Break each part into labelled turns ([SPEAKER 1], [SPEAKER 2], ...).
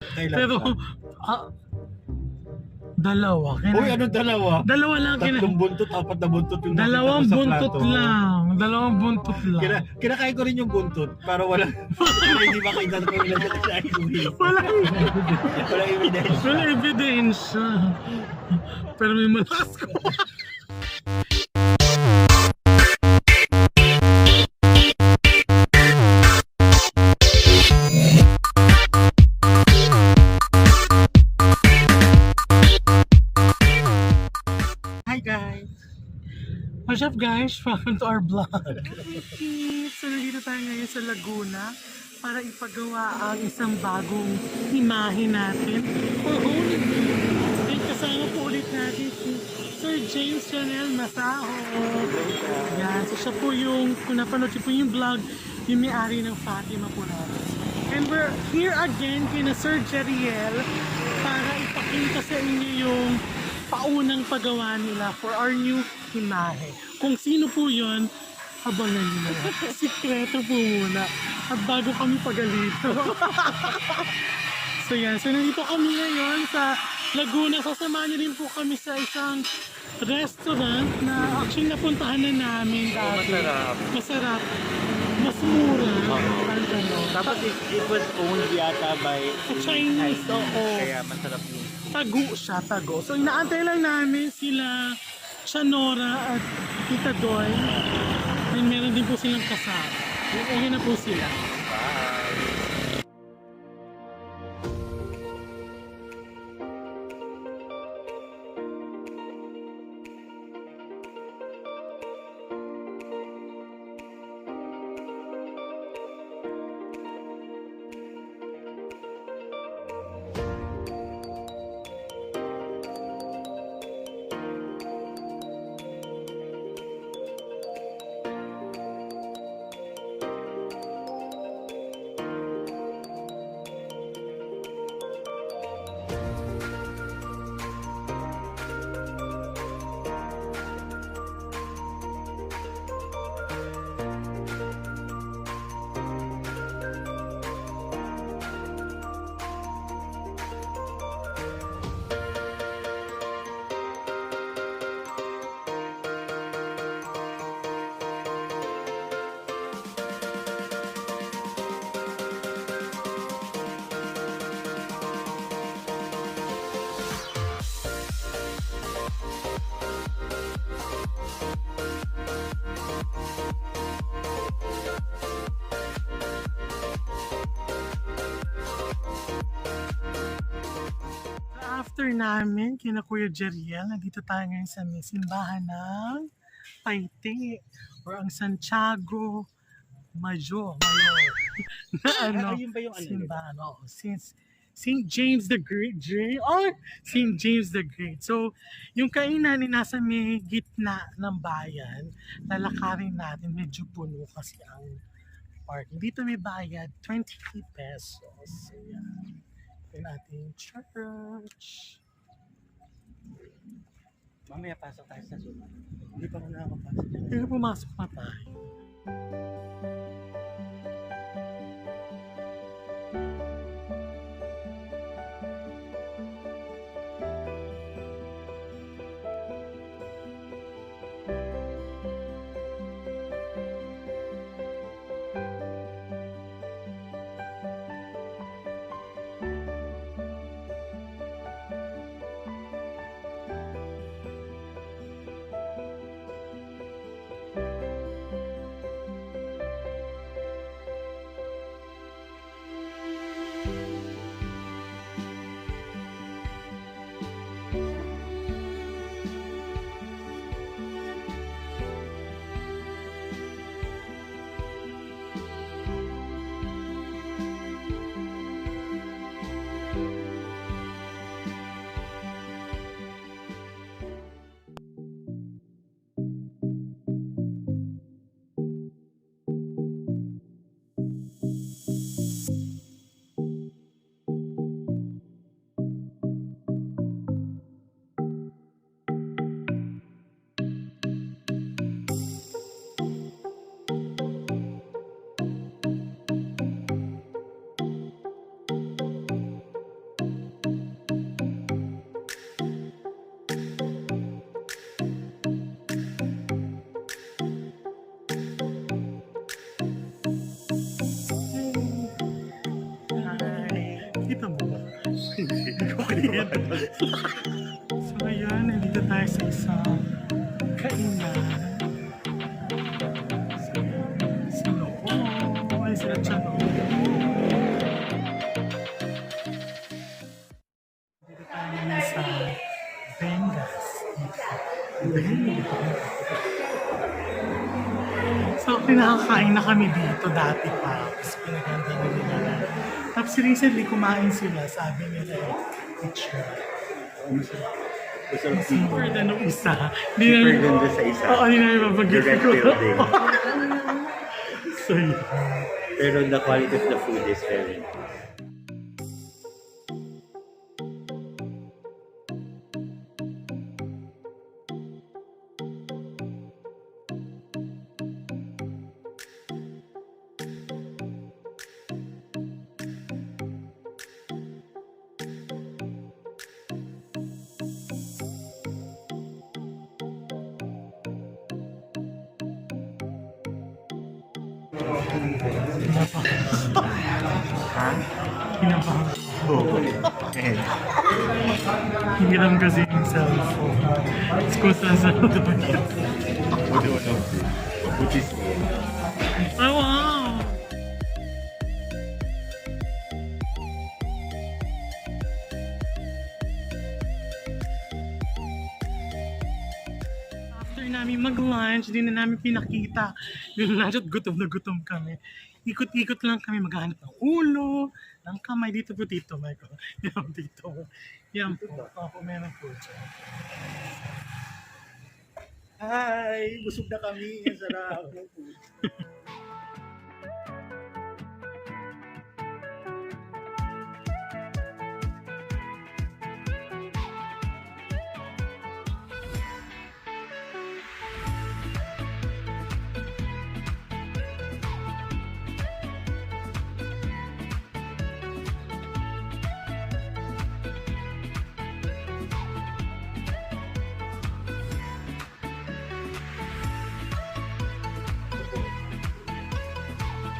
[SPEAKER 1] Kailan
[SPEAKER 2] Pero,
[SPEAKER 1] ka?
[SPEAKER 2] ah, dalawa.
[SPEAKER 1] Uy, anong dalawa?
[SPEAKER 2] Dalawa lang.
[SPEAKER 1] Tatlong buntot, apat na buntot yung nakita ko
[SPEAKER 2] Dalawang
[SPEAKER 1] sa
[SPEAKER 2] buntot
[SPEAKER 1] plato.
[SPEAKER 2] lang. Dalawang buntot lang.
[SPEAKER 1] Kinakain ko rin yung buntot para para hindi makita ko yung nagkakain ko.
[SPEAKER 2] Wala.
[SPEAKER 1] Wala evidence.
[SPEAKER 2] Wala ebidensya. Pero may malakas ko.
[SPEAKER 1] Hi guys!
[SPEAKER 2] What's up guys? Welcome to our vlog. So nandito tayo ngayon sa Laguna para ipagawa ang isang bagong imahe natin for Holy Week. And kasama po ulit natin si Sir James Chanel Masaho. Yan. So siya po yung, kung napanood siya po yung vlog, yung may-ari ng Fatima Puranas. And we're here again kina Sir Jeriel para ipakita sa inyo yung paunang paggawa nila for our new imahe. Kung sino po yun, abangan nyo na. Sikreto po muna. At bago kami pagalito. So yan, so nandito kami ngayon sa Laguna. Sasamahan niyo din po kami sa isang restaurant na actually napuntahan na namin dati.
[SPEAKER 1] Masarap.
[SPEAKER 2] Masarap. Mas mura. Parang gano'n.
[SPEAKER 1] Tapos it was owned yata by
[SPEAKER 2] Chinese, oo.
[SPEAKER 1] Kaya masarap yung
[SPEAKER 2] Tago siya, tago. So inaantay lang namin sila Chanora at Tita Doy. And meron din po silang kasama. Ayan na po sila. After namin, kina Kuya Jeriel, nandito tayo ngayon sa may simbahan ng Paite or ang Santiago Mayor na
[SPEAKER 1] Ayun ba yung
[SPEAKER 2] simbahan. Oh, since St. James the Great, oh, St. James the Great. So, yung kainan ay nasa may gitna ng bayan, lalakarin natin, medyo puno kasi ang parking. Dito may bayad, 20 pesos. So, yan. Yung ating church.
[SPEAKER 1] Mamaya pasok tayo sa suman. Hindi pa ako nakakapasok.
[SPEAKER 2] Pero pumasok na tayo. Bakit? So ayan, nandito tayo sa isang kainan. Sa loob. Ay, sila dyan. Dito tayo naman sa Bengas. So, pinakakain na kami dito dati pa. Tapos pinaganda na nila. Tapos recently kumain sila. Sabi nila, teacher.
[SPEAKER 1] Masarap
[SPEAKER 2] Super na nung isa. Hindi
[SPEAKER 1] Super
[SPEAKER 2] na
[SPEAKER 1] ganda sa isa.
[SPEAKER 2] Oo, hindi na mapag-get
[SPEAKER 1] Direct
[SPEAKER 2] ko.
[SPEAKER 1] building.
[SPEAKER 2] So, yun.
[SPEAKER 1] Pero the quality of the food is very
[SPEAKER 2] Kinabahan.
[SPEAKER 1] And
[SPEAKER 2] Hiniram kasi yung cellphone. Tapos kung saan doon.
[SPEAKER 1] uno-uno. Which is
[SPEAKER 2] Oh, wow! After namin mag-lunch, di na namin pinakita yung lunch at gutom na gutom kami. Ikot-ikot lang kami maghanap ng ulo, ng kamay. Dito po, Tito Michael. Yan, dito. Yan po. Opo, meron po dyan.
[SPEAKER 1] hi! Busog na kami. Ang sarap.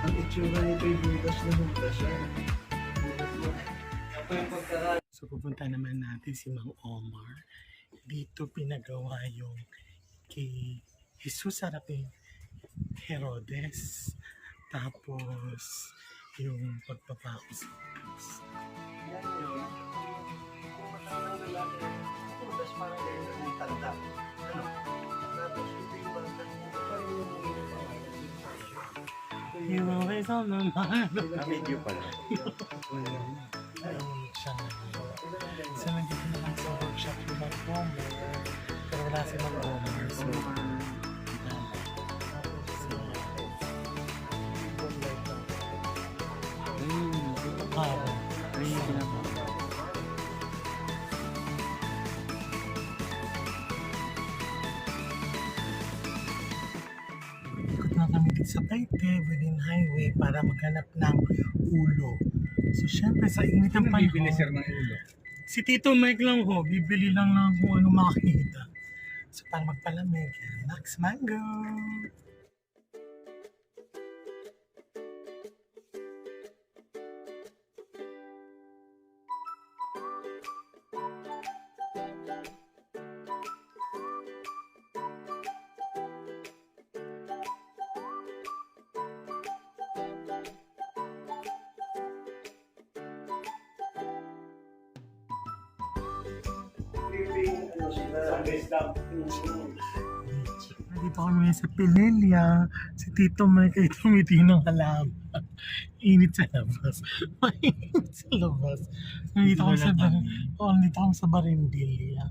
[SPEAKER 1] Ang itsura nito ay butas na butas siya.
[SPEAKER 2] So pupunta naman natin si Mang Omar. Dito pinagawa yung kay Jesus Harapin Herodes. Tapos yung pagpapako sa Diyos.
[SPEAKER 1] Butas parang ganyan may tanda. Ano? Tapos ito yung banda.
[SPEAKER 2] You always on the mind.
[SPEAKER 1] Video pala.
[SPEAKER 2] Ayun siya. So nandito naman sa workshop yung Mang Omar. Pero wala si Mang Omar. So, ikot na kami dito sa Taytay within highway para maghanap ng ulo. So syempre sa init ng panahon,
[SPEAKER 1] ng ulo.
[SPEAKER 2] si Tito Mike lang ho, bibili lang ng kung ano makakita. So para magpalamig, Max Mango! Dito kami sa Pinelia. Si Tito Mike ay tumiti ng halaman. Init sa labas. Mainit sa labas. Nandito kami sa nandito kami sa Barindilla.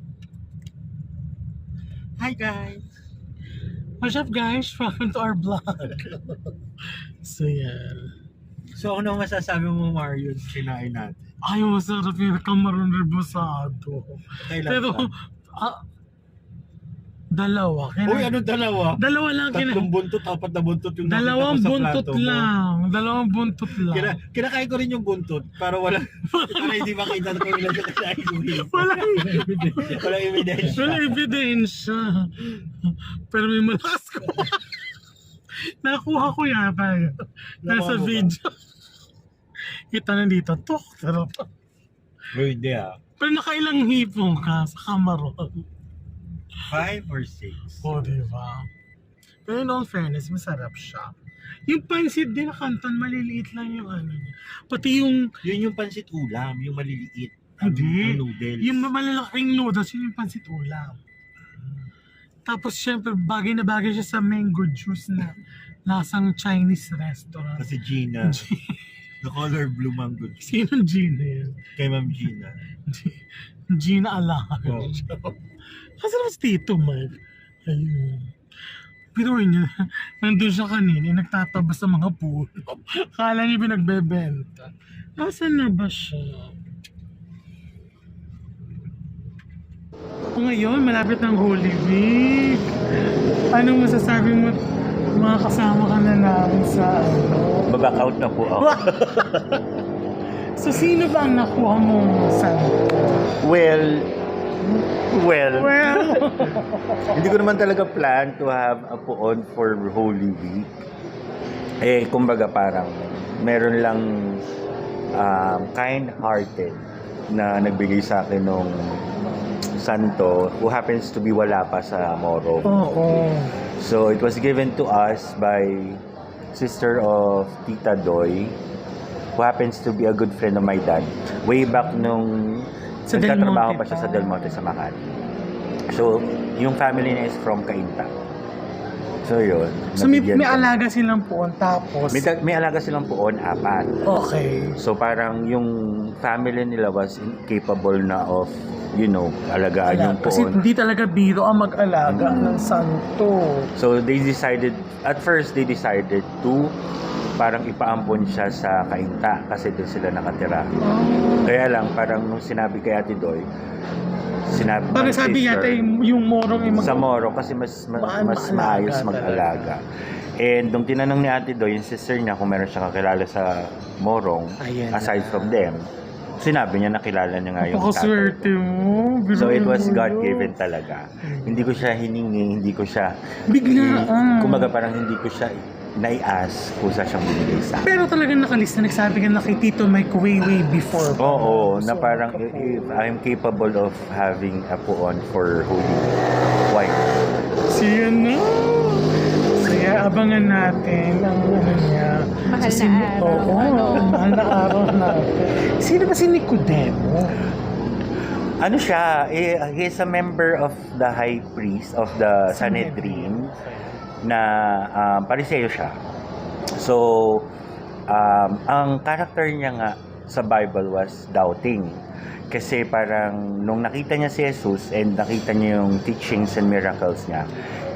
[SPEAKER 2] Hi guys! What's up guys? Welcome to our vlog. So yan.
[SPEAKER 1] So ano masasabi mo, Mario, kinain natin?
[SPEAKER 2] Ay, masarap yung kamaron rebusado.
[SPEAKER 1] Kailan
[SPEAKER 2] Pero,
[SPEAKER 1] pa?
[SPEAKER 2] dalawa.
[SPEAKER 1] Uy, ano dalawa?
[SPEAKER 2] Dalawa lang.
[SPEAKER 1] Tatlong buntot, apat na buntot yung nakita
[SPEAKER 2] Dalawang
[SPEAKER 1] ko sa
[SPEAKER 2] buntot
[SPEAKER 1] plato mo.
[SPEAKER 2] lang. Dalawang buntot lang.
[SPEAKER 1] Kinakain ko rin yung buntot para para hindi makita ko ilan sa kinain ko.
[SPEAKER 2] Walang
[SPEAKER 1] Walang ebidensya.
[SPEAKER 2] Walang ebidensya. Pero may malakas ko. Nakuha ko yata yun. Nasa
[SPEAKER 1] Nakuha mo ba?
[SPEAKER 2] video. Kita na dito. Tok. Sarap.
[SPEAKER 1] Hindi ah.
[SPEAKER 2] Pero nakailang hipong ka sa Cameron.
[SPEAKER 1] 5 or 6.
[SPEAKER 2] O, diba? Pero in all fairness, masarap siya. Yung pansit din na kanton, maliliit lang yung ano niya. Pati yung,
[SPEAKER 1] Yun yung pansit ulam, yung maliliit.
[SPEAKER 2] Hindi.
[SPEAKER 1] Yung noodles.
[SPEAKER 2] yung malalaking noodles, yun yung pansit ulam. Tapos syempre, bagay na bagay siya sa mango juice na lasang Chinese restaurant.
[SPEAKER 1] Kasi Gina. The color blue mango juice.
[SPEAKER 2] Sinong Gina yan?
[SPEAKER 1] Kay Ma'am Gina.
[SPEAKER 2] Gina Alar.
[SPEAKER 1] Oo.
[SPEAKER 2] Kasi naman si Tito Mike. Ayun. Pero niya, nandun siya kanina, nagtatabas sa mga puno. Kala niya pinagbebenta. Nasaan na ba siya? O ngayon, malapit ng Holy Week. Anong masasabi mo, mga kasama ka na namin sa ano?
[SPEAKER 1] Baback out na po ako.
[SPEAKER 2] So, sino ba ang nakuha mong santo?
[SPEAKER 3] Well,
[SPEAKER 2] Well,
[SPEAKER 3] hindi ko naman talaga plan to have a puon for Holy Week. Eh, kumbaga parang meron lang kind-hearted na nagbigay sa akin nung santo who happens to be wala pa sa Moro.
[SPEAKER 2] oo.
[SPEAKER 3] So, it was given to us by sister of Tita Doy, who happens to be a good friend of my dad. Way back nung
[SPEAKER 2] Sa Del
[SPEAKER 3] nagtatrabaho
[SPEAKER 2] Monte
[SPEAKER 3] pa siya
[SPEAKER 2] pa.
[SPEAKER 3] sa Del Monte sa Makati. So, yung family niya is from Cainta. So, yun.
[SPEAKER 2] So, may
[SPEAKER 3] nabigyan kami.
[SPEAKER 2] alaga silang puon, tapos...
[SPEAKER 3] May alaga silang puon, 4.
[SPEAKER 2] Okay.
[SPEAKER 3] So, parang yung family nila was incapable na of, alagaan yung
[SPEAKER 2] Kasi
[SPEAKER 3] puon.
[SPEAKER 2] hindi talaga biro ang mag-alaga ng santo.
[SPEAKER 3] So, at first, they decided to parang ipaampon siya sa Cainta kasi doon sila nakatira. Kaya lang, parang nung sinabi kay Ate Doy,
[SPEAKER 2] Parang
[SPEAKER 3] ng
[SPEAKER 2] sabi
[SPEAKER 3] sister,
[SPEAKER 2] yata yung morong yung
[SPEAKER 3] sa Moro kasi mas maayos mag-alaga. And nung tinanong ni Ate Doy, yung sister niya kung meron siya kakilala sa Morong,
[SPEAKER 2] Ayan
[SPEAKER 3] aside
[SPEAKER 2] na.
[SPEAKER 3] from them, sinabi niya nakilala niya nga yung
[SPEAKER 2] Napakaswerte mo.
[SPEAKER 3] So it was
[SPEAKER 2] Biruin mo.
[SPEAKER 3] God-given talaga. Hindi ko siya hiningi, hindi ko siya...
[SPEAKER 2] Biglaan.
[SPEAKER 3] Kumbaga parang hindi ko siya nai-ask kung saan siyang binigay sa akin.
[SPEAKER 2] Pero talagang nakalista, nagsabi ka na kay Tito Mike way before.
[SPEAKER 3] Oo, na
[SPEAKER 2] So,
[SPEAKER 3] parang if I'm capable of having a puon for Holy Why?
[SPEAKER 2] Siya na. So yeah, abangan natin ang ano niya.
[SPEAKER 4] Mahal
[SPEAKER 2] Sa
[SPEAKER 4] na araw.
[SPEAKER 2] Oo,
[SPEAKER 4] Ano?
[SPEAKER 2] mahal na araw natin. Sino ba si Nicodemo?
[SPEAKER 3] Ano siya? He's a member of the High Priest of the Sanhedrin na Pariseo siya. So, ang character niya nga sa Bible was doubting. Kasi parang nung nakita niya si Jesus and nakita niya yung teachings and miracles niya,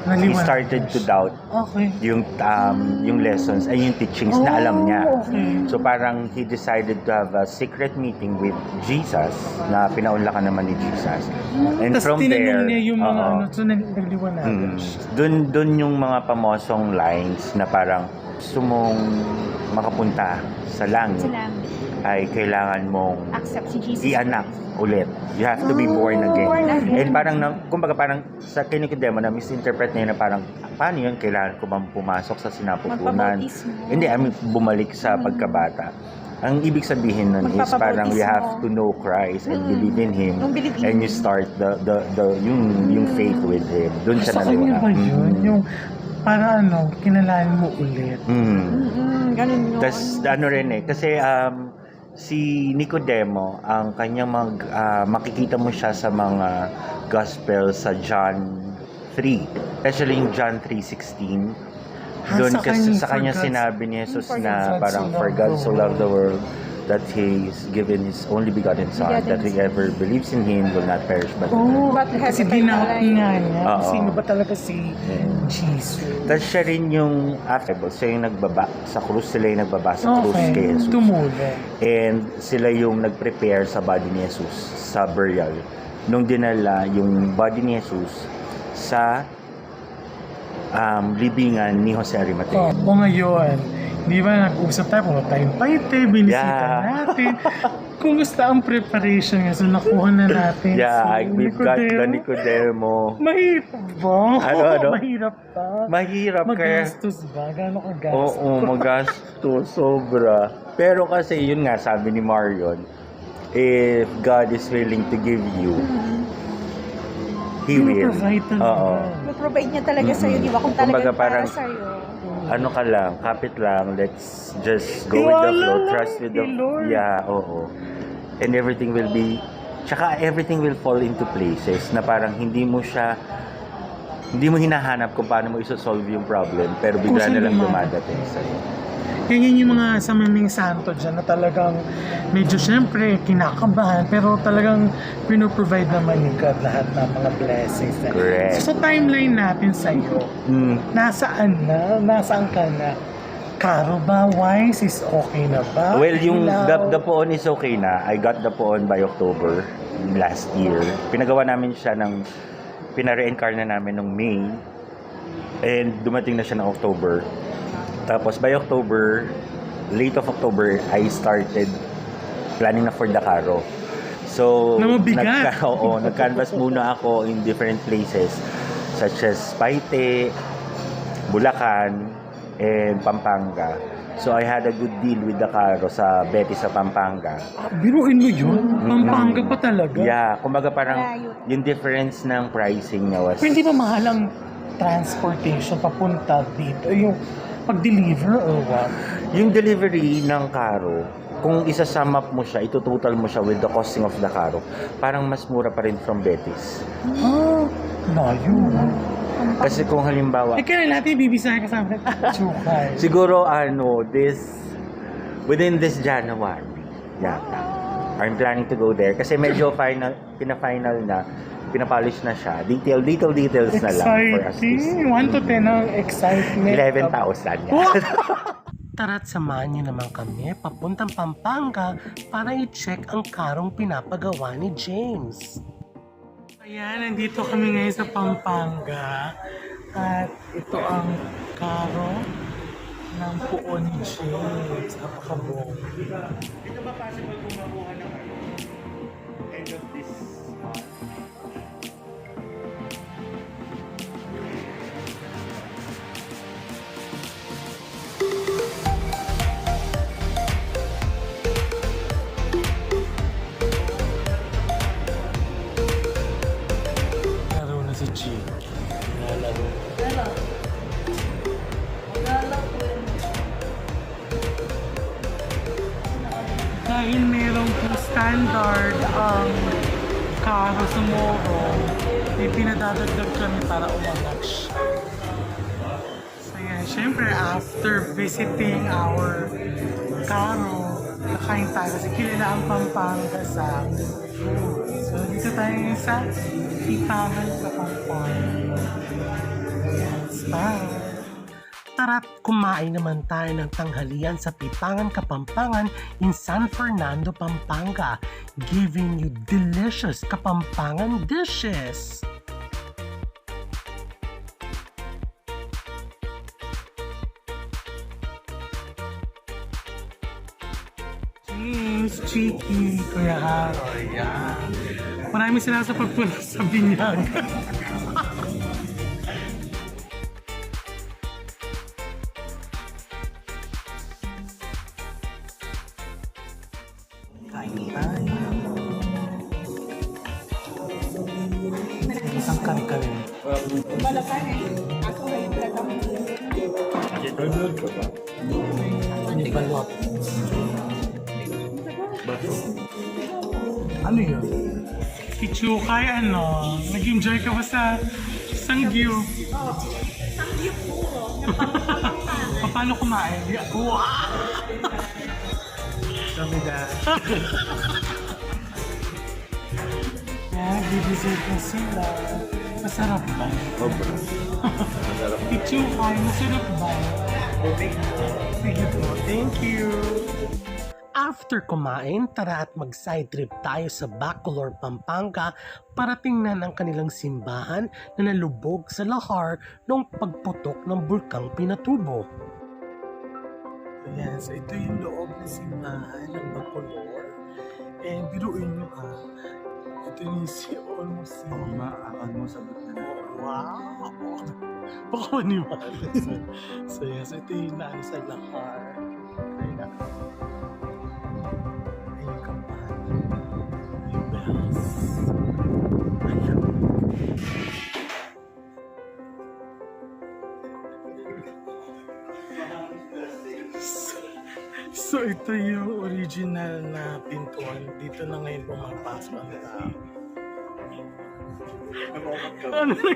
[SPEAKER 3] he
[SPEAKER 2] Naliwanag
[SPEAKER 3] started to doubt
[SPEAKER 2] Okay.
[SPEAKER 3] yung lessons ay yung teachings na alam niya.
[SPEAKER 2] Okay.
[SPEAKER 3] So parang he decided to have a secret meeting with Jesus na pinaunlakan naman ni Jesus. And
[SPEAKER 2] Tapos
[SPEAKER 3] from
[SPEAKER 2] tinanong
[SPEAKER 3] there,
[SPEAKER 2] niya yung mga
[SPEAKER 3] oo,
[SPEAKER 2] so nagliwanagan siya.
[SPEAKER 3] dun yung mga pamosong lines na parang gusto mong makapunta sa langit
[SPEAKER 4] Sila
[SPEAKER 3] ay kailangan mong
[SPEAKER 4] accept si Jesus.
[SPEAKER 3] i-anak ulit. You have to be born again.
[SPEAKER 4] Born again.
[SPEAKER 3] And parang, kumbaga parang sa kay Nicodemo na misinterpret niya na parang, paano yun? Kailangan ko bang pumasok sa sinapupunan?
[SPEAKER 4] Magpabautismo.
[SPEAKER 3] Hindi, I mean, bumalik sa pagkabata. Ang ibig sabihin nun is parang we have to know Christ and believe in Him,
[SPEAKER 4] Yung believe in
[SPEAKER 3] and you
[SPEAKER 4] Him.
[SPEAKER 3] start yung faith with Him. Doon siya
[SPEAKER 2] Sa kanya ba yun?
[SPEAKER 3] naliwanag.
[SPEAKER 2] Yung para kinalanin mo ulit.
[SPEAKER 4] Ganun yun.
[SPEAKER 3] Tas ano rin kasi si Nicodemo, ang kanyang makikita mo siya sa mga gospel sa John 3. Especially yung John 3:16. Doon kasi sa kanya sinabi ni Jesus na parang for God so loved the world that He's given His only begotten Son, that whoever believes in Him will not perish but
[SPEAKER 2] Oh,
[SPEAKER 4] But
[SPEAKER 2] kasi
[SPEAKER 4] happy
[SPEAKER 2] dinoubt
[SPEAKER 4] tayo.
[SPEAKER 2] nga niya.
[SPEAKER 3] Oo.
[SPEAKER 2] Sino ba talaga si Jesus?
[SPEAKER 3] Tapos siya rin yung siya yung nagbaba sa krus, sila yung nagbaba sa krus kay
[SPEAKER 2] Okay,
[SPEAKER 3] Jesus.
[SPEAKER 2] tumulong.
[SPEAKER 3] And sila yung nag-prepare sa body ni Jesus sa burial. Nung dinala yung body ni Jesus sa libingan ni Jose Arimatea.
[SPEAKER 2] O ngayon, di ba nag-usap tayo, pumunta tayong Paite, binisita
[SPEAKER 3] Yeah.
[SPEAKER 2] natin. Kumusta ang preparation nga? So nakuha na natin si
[SPEAKER 3] We've got the
[SPEAKER 2] Nicodemo.
[SPEAKER 3] Nicodemo.
[SPEAKER 2] Mahirap ba?
[SPEAKER 3] Ano?
[SPEAKER 2] Mahirap pa.
[SPEAKER 3] Mahirap kaya.
[SPEAKER 2] Magastos ba? Gano'n ka gastos?
[SPEAKER 3] Oo, magasto, sobra. Pero kasi yun nga, sabi ni Marion, if God is willing to give you, He will.
[SPEAKER 2] Provide talaga.
[SPEAKER 3] Oo.
[SPEAKER 4] Provide niya talaga sa'yo, di ba? Kung
[SPEAKER 3] Kumbaga
[SPEAKER 4] talagang para
[SPEAKER 3] parang-
[SPEAKER 4] sa'yo.
[SPEAKER 3] Ano ka lang, kapit lang, let's just go with the
[SPEAKER 2] Tiwala
[SPEAKER 3] flow,
[SPEAKER 2] lang
[SPEAKER 3] trust with the,
[SPEAKER 2] kay Lord.
[SPEAKER 3] yeah, oo. And everything will be, tsaka everything will fall into places na parang hindi mo hinahanap kung paano mo isosolve yung problem, pero bigla
[SPEAKER 2] Kusang
[SPEAKER 3] na lang
[SPEAKER 2] dumadating.
[SPEAKER 3] dumadating sa'yo.
[SPEAKER 2] Yan yung mga samaming santo dyan na talagang medyo syempre kinakabahan pero talagang pinoprovide naman ni God lahat ng mga blessings.
[SPEAKER 3] Correct.
[SPEAKER 2] So sa timeline natin sa'yo, nasaan na? Nasaan ka na? Karo ba? Wise is okay na ba?
[SPEAKER 3] Well, yung
[SPEAKER 2] Ilaw?
[SPEAKER 3] the poon is okay na. I got the poon by October last year. Pinagawa namin siya pina-reincarna namin ng May. And dumating na siya ng October. Tapos by October, late of October, I started planning na for the Karo. So,
[SPEAKER 2] Na mabigat.
[SPEAKER 3] nag-canvas muna ako in different places such as Paite, Bulacan, and Pampanga. So, I had a good deal with the Karo sa Betis sa Pampanga.
[SPEAKER 2] Biruin mo yun? Pampanga pa talaga?
[SPEAKER 3] Yeah, kumbaga parang
[SPEAKER 4] Malayo.
[SPEAKER 3] yung difference ng pricing niya was...
[SPEAKER 2] Pero hindi ba mahal ang transportation papunta dito? Yung pag-deliver or what?
[SPEAKER 3] Yung delivery ng Karo, kung isa-sum up mo siya, ito-total mo siya with the costing of the Karo, parang mas mura pa rin from Betis.
[SPEAKER 2] Ah, layo.
[SPEAKER 3] Kasi kung halimbawa,
[SPEAKER 2] Kaya natin ibibisahin ka sa amin. Chukay.
[SPEAKER 3] siguro within this January, yata. I'm planning to go there kasi medyo pina-final na, pinapolish na siya. Details na lang for us to see.
[SPEAKER 2] Exciting! 1 to 10 ang excitement.
[SPEAKER 3] 11,000 yan.
[SPEAKER 2] Tara't samahan niyo naman kami papuntang Pampanga para i-check ang karong pinapagawa ni James. Ayan, nandito kami ngayon sa Pampanga at ito ang karo ng puon ni James. Napakabong.
[SPEAKER 3] Dito ba possible kung makuha ng end of this month?
[SPEAKER 2] Laro na si G. Lalaro. Dahil merong po standard ang karo sa Moro, may pinadadagdag kami para umangat siya. So yan, syempre after visiting our karo, nakain tayo kasi kilala ang Pampanga sa food. So dito tayo ngayon sa Pitangan sa Pampanga. Yes, bye! Tara't kumain naman tayo ng tanghalian sa Pitangan Kapampangan in San Fernando, Pampanga, giving you delicious Kapampangan dishes. James, Chiki, Kuya Haro, yan. Maraming sila sa pagpunta sa binyag. Kain tayo. Isang kare-kare. Ano balot? Ano yun? Kichukay, ano? Nag-enjoy ka ba sa Sanggyu? Sanggyu po. Paano kumain? Wow! Sabi na. Yan, bibisip na sila. Masarap ba? Kichukay, masarap ba? Sige po, thank you. After kumain, tara at mag-side trip tayo sa Bacolor, Pampanga para tingnan ang kanilang simbahan na nalubog sa lahar noong pagputok ng bulkang Pinatubo. Ayan, so ito yung loob ng simbahan ng Bacolor. And biruin nyo ha, ito yung almost
[SPEAKER 1] Almost abot na.
[SPEAKER 2] wow! Baka maniwala. So yes, ito yung naan sa lahar. Ayun na. Ayun yung kampahan. Ito yung original na pintuan. Dito na ngayon pumapasok ang tao. Ano na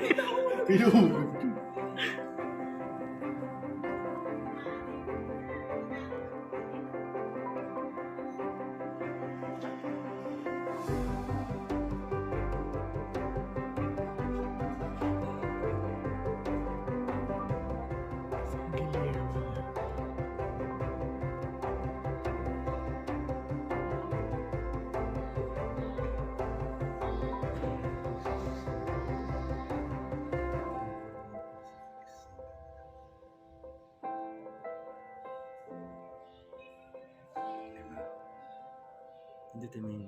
[SPEAKER 3] Hindi tayo may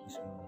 [SPEAKER 3] gusto mo